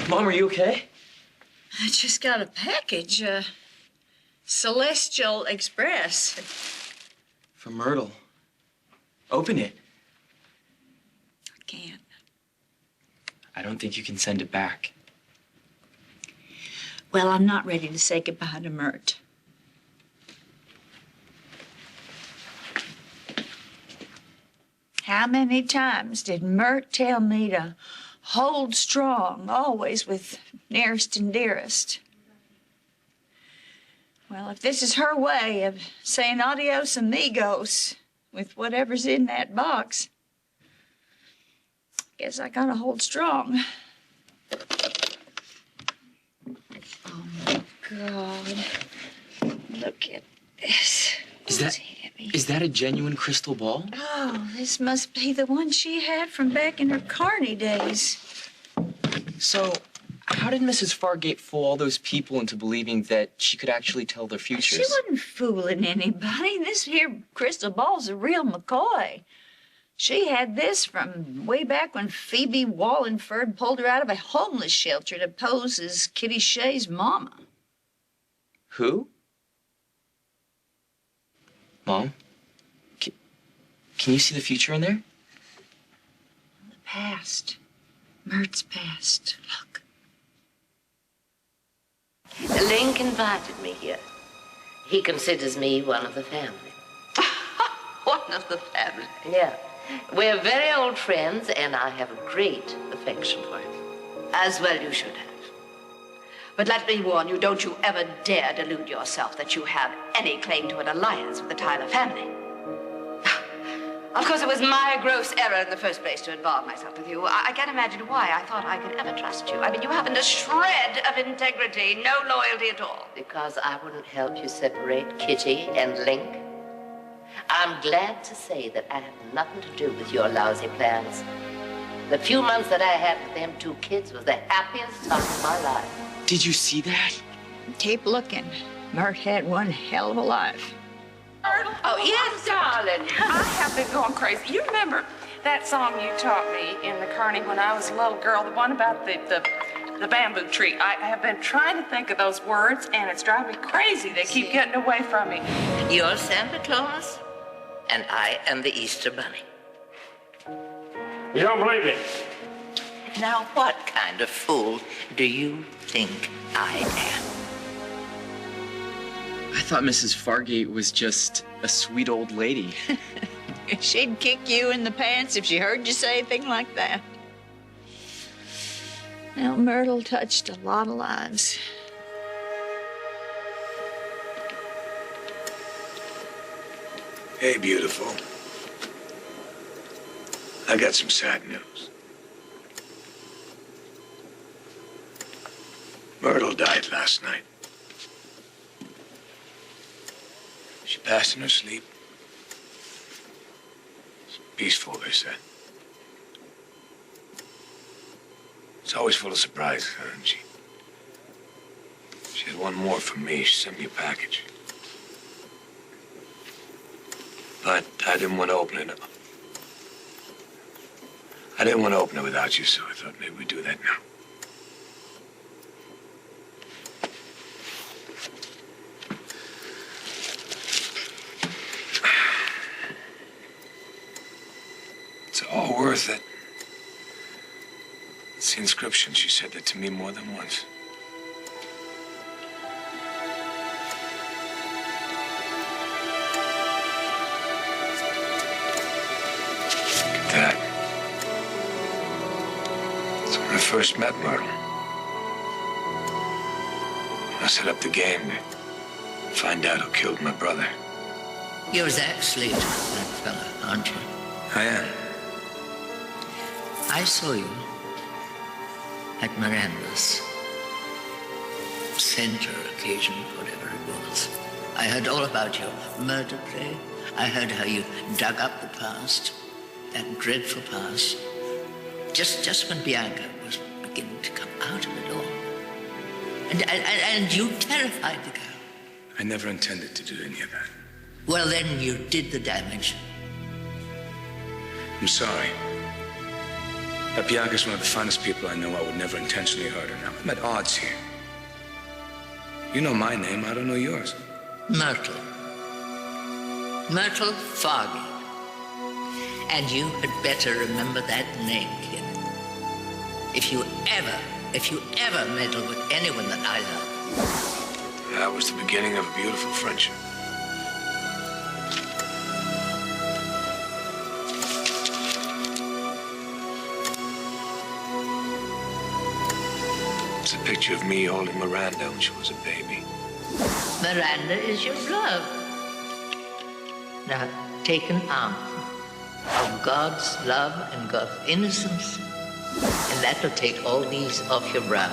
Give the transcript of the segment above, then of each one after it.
Mom, are you okay? I just got a package, Celestial Express. From Myrtle. Open it. I can't. I don't think you can send it back. Well, I'm not ready to say goodbye to Myrt. How many times did Myrt tell me to hold strong, always with nearest and dearest? Well, if this is her way of saying adios amigos with whatever's in that box, guess I gotta hold strong. Oh, my God. Look at this. Is that a genuine crystal ball? Oh, this must be the one she had from back in her Carney days. So, how did Mrs. Fargate fool all those people into believing that she could actually tell their futures? She wasn't fooling anybody. This here crystal ball's a real McCoy. She had this from way back when Phoebe Wallingford pulled her out of a homeless shelter to pose as Kitty Shea's mama. Who? Mom, can you see the future in there? The past. Myrt's past. Look. Link invited me here. He considers me one of the family. One of the family? Yeah. We're very old friends, and I have a great affection for him. As well you should have. But let me warn you, don't you ever dare delude yourself that you have any claim to an alliance with the Tyler family. Of course, it was my gross error in the first place to involve myself with you. I can't imagine why I thought I could ever trust you. I mean, you haven't a shred of integrity, no loyalty at all. Because I wouldn't help you separate Kitty and Link. I'm glad to say that I have nothing to do with your lousy plans. The few months that I had with them two kids was the happiest time of my life. Did you see that? Keep looking. Myrt had one hell of a life. Oh, yes, darling. I have been going crazy. You remember that song you taught me in the Kearney when I was a little girl, the one about the bamboo tree? I have been trying to think of those words, and it's driving me crazy. They keep getting away from me. You're Santa Claus, and I am the Easter Bunny. You don't believe it? Now, what kind of fool do you think I am? I thought Mrs. Fargate was just a sweet old lady. She'd kick you in the pants if she heard you say a thing like that. Now, Myrtle touched a lot of lives. Hey, beautiful. I got some sad news. Myrtle died last night. She passed in her sleep. It's peaceful, they said. It's always full of surprises, isn't she? She had one more for me. She sent me a package. But I didn't want to open it up. I didn't want to open it without you, so I thought maybe we'd do that now. It's all worth it. It's the inscription. She said that to me more than once. Look at that. It's when I first met Myrtle. I set up the game to find out who killed my brother. You're Zach Slater, that fella, aren't you? I am. I saw you at Miranda's center occasion, whatever it was. I heard all about your murder play. I heard how you dug up the past, that dreadful past, just when Bianca was beginning to come out of it all. And you terrified the girl. I never intended to do any of that. Well, then you did the damage. I'm sorry. That Bianca's one of the finest people I know. I would never intentionally hurt her. Now, I'm at odds here. You know my name, I don't know yours. Myrtle. Myrtle Fargate. And you had better remember that name, kid. If you ever meddle with anyone that I love. That was the beginning of a beautiful friendship. It's a picture of me holding Miranda when she was a baby. Miranda is your love. Now, take an anthem of God's love and God's innocence, and that'll take all these off your brow.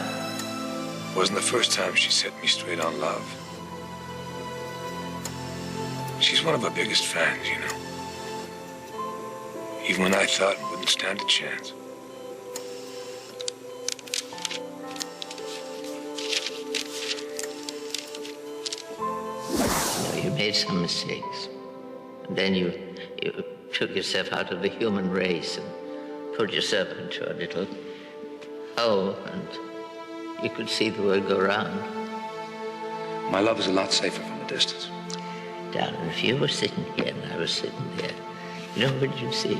It wasn't the first time she set me straight on love. She's one of our biggest fans, you know. Even when I thought it wouldn't stand a chance. You made some mistakes. And then you took yourself out of the human race and put yourself into a little hole, and you could see the world go round. My love is a lot safer from a distance. Darling, if you were sitting here and I was sitting there, you know what you'd see?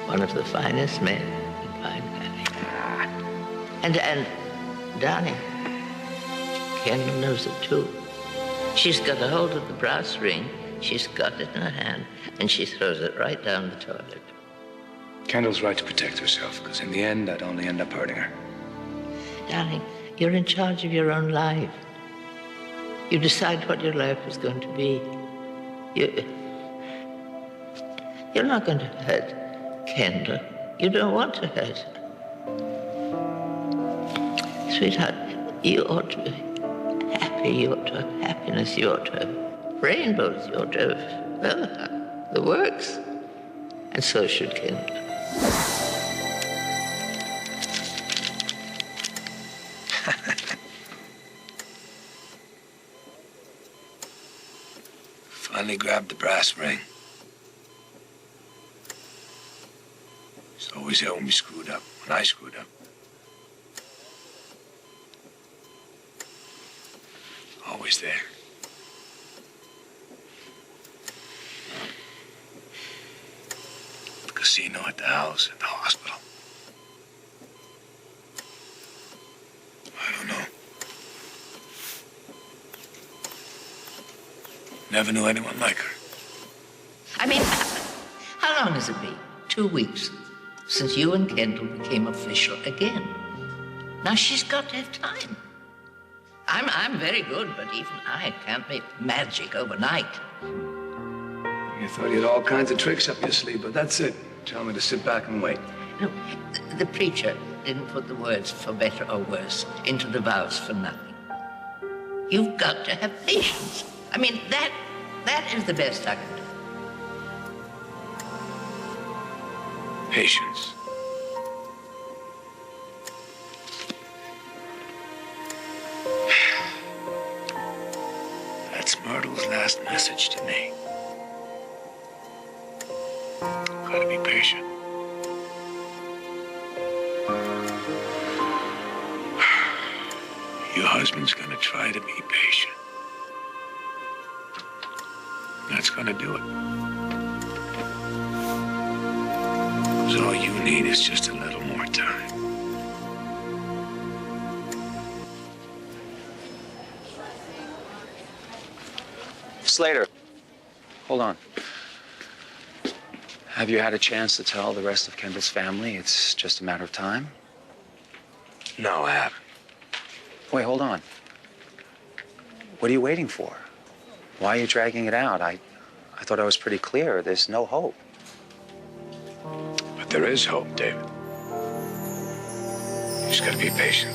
One of the finest men in Pine Valley. And darling, Kendall knows it too. She's got a hold of the brass ring, she's got it in her hand, and she throws it right down the toilet. Kendall's right to protect herself, because in the end, I'd only end up hurting her. Darling, you're in charge of your own life. You decide what your life is going to be. You're not going to hurt Kendall. You don't want to hurt her. Sweetheart, you ought to be happy. You ought to have happiness. You ought to have rainbows. You ought to have the works. And so should Kendall. Finally grabbed the brass ring. It's always there when we screwed up, when I screwed up. Always there. The casino, at the house, at the hospital. I don't know. Never knew anyone like her. I mean, how long has it been? 2 weeks since you and Kendall became official again. Now she's got to have time. I'm very good, but even I can't make magic overnight. You thought you had all kinds of tricks up your sleeve, but that's it. Tell me to sit back and wait. No, the preacher didn't put the words for better or worse into the vows for nothing. You've got to have patience. I mean, that is the best I can do. Patience. That's Myrtle's last message to me. Gotta be patient. Your husband's gonna try to be patient. That's gonna do it. Because all you need is just a little more time. Slater, hold on. Have you had a chance to tell the rest of Kendall's family it's just a matter of time? No, I haven't. Wait, hold on. What are you waiting for? Why are you dragging it out? I thought I was pretty clear. There's no hope. But there is hope, David. You just gotta be patient.